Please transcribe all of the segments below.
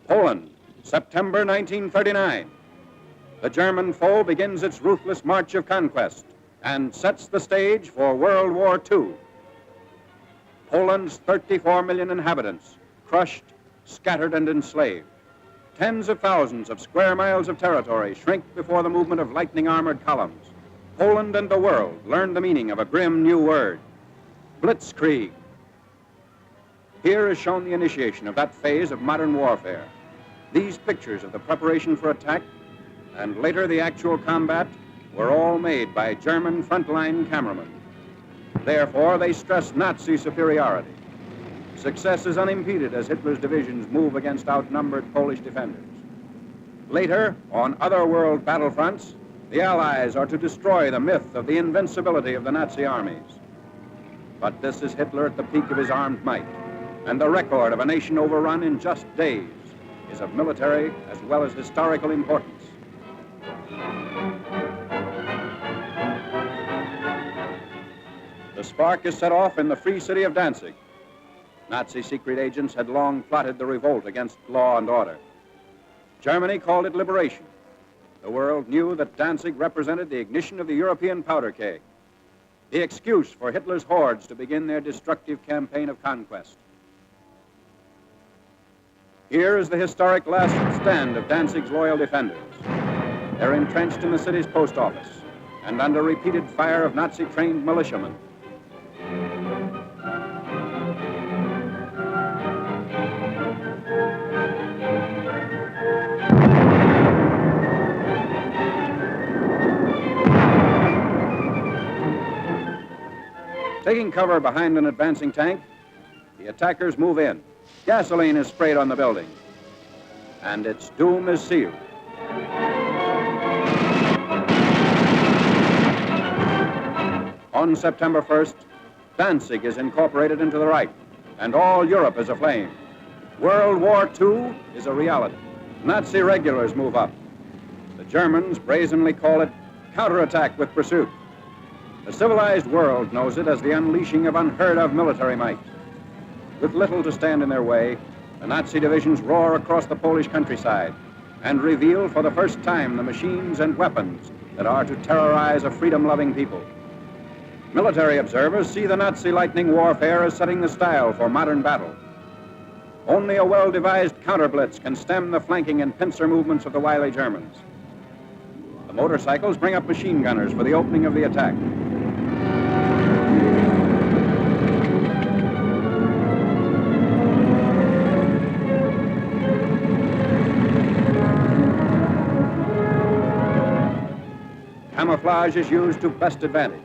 Poland, September 1939. The German foe begins its ruthless march of conquest and sets the stage for World War II. Poland's 34 million inhabitants, crushed, scattered, and enslaved. Tens of thousands of square miles of territory shrink before the movement of lightning armored columns. Poland and the world learn the meaning of a grim new word, blitzkrieg. Here is shown the initiation of that phase of modern warfare. These pictures of the preparation for attack and later the actual combat were all made by German frontline cameramen. Therefore, they stress Nazi superiority. Success is unimpeded as Hitler's divisions move against outnumbered Polish defenders. Later, on other world battlefronts, the Allies are to destroy the myth of the invincibility of the Nazi armies. But this is Hitler at the peak of his armed might, and the record of a nation overrun in just days is of military as well as historical importance. The spark is set off in the free city of Danzig. Nazi secret agents had long plotted the revolt against law and order. Germany called it liberation. The world knew that Danzig represented the ignition of the European powder keg, the excuse for Hitler's hordes to begin their destructive campaign of conquest. Here is the historic last stand of Danzig's loyal defenders. They're entrenched in the city's post office and under repeated fire of Nazi-trained militiamen. Taking cover behind an advancing tank, the attackers move in. Gasoline is sprayed on the building, and its doom is sealed. On September 1st, Danzig is incorporated into the Reich, and all Europe is aflame. World War II is a reality. Nazi regulars move up. The Germans brazenly call it counterattack with pursuit. The civilized world knows it as the unleashing of unheard-of military might. With little to stand in their way, the Nazi divisions roar across the Polish countryside and reveal for the first time the machines and weapons that are to terrorize a freedom-loving people. Military observers see the Nazi lightning warfare as setting the style for modern battle. Only a well-devised counter-blitz can stem the flanking and pincer movements of the wily Germans. The motorcycles bring up machine gunners for the opening of the attack. Camouflage is used to best advantage.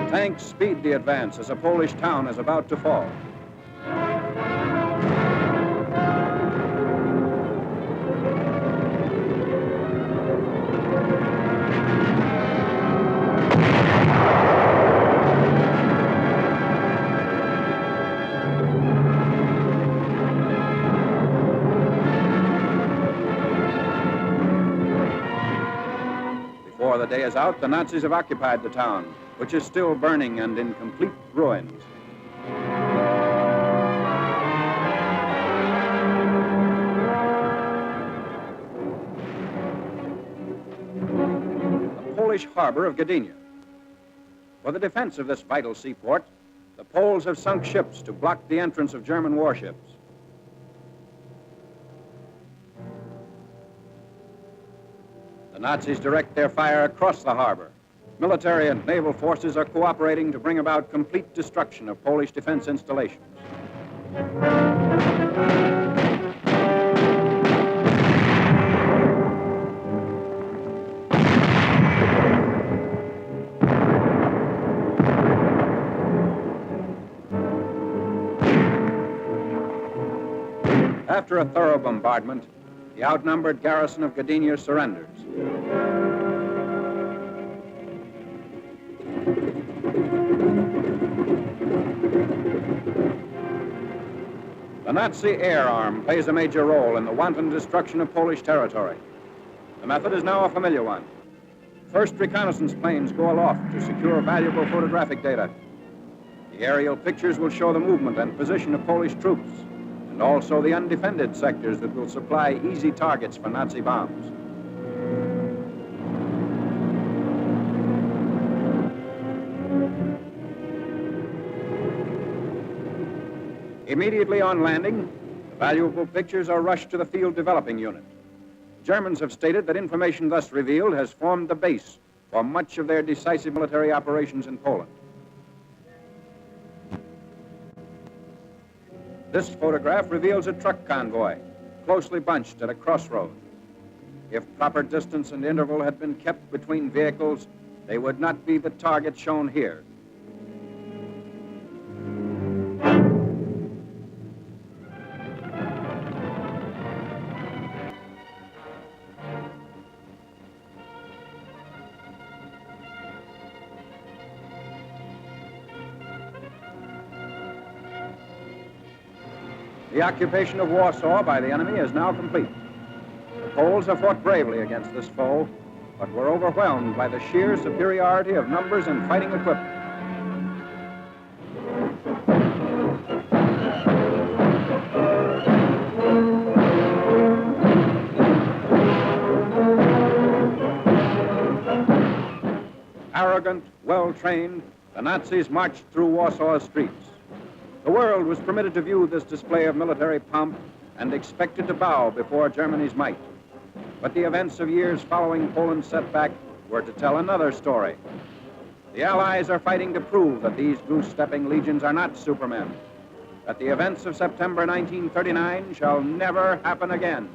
Tanks speed the advance as a Polish town is about to fall. Before the day is out, the Nazis have occupied the town, which is still burning and in complete ruins. The Polish harbor of Gdynia. For the defense of this vital seaport, the Poles have sunk ships to block the entrance of German warships. The Nazis direct their fire across the harbor. Military and naval forces are cooperating to bring about complete destruction of Polish defense installations. After a thorough bombardment, the outnumbered garrison of Gdynia surrenders. The Nazi air arm plays a major role in the wanton destruction of Polish territory. The method is now a familiar one. First, reconnaissance planes go aloft to secure valuable photographic data. The aerial pictures will show the movement and position of Polish troops, and also the undefended sectors that will supply easy targets for Nazi bombs. Immediately on landing, the valuable pictures are rushed to the field developing unit. Germans have stated that information thus revealed has formed the base for much of their decisive military operations in Poland. This photograph reveals a truck convoy, closely bunched at a crossroad. If proper distance and interval had been kept between vehicles, they would not be the target shown here. The occupation of Warsaw by the enemy is now complete. The Poles have fought bravely against this foe, but were overwhelmed by the sheer superiority of numbers and fighting equipment. Arrogant, well-trained, the Nazis marched through Warsaw's streets. The world was permitted to view this display of military pomp and expected to bow before Germany's might. But the events of years following Poland's setback were to tell another story. The Allies are fighting to prove that these goose-stepping legions are not supermen, that the events of September 1939 shall never happen again.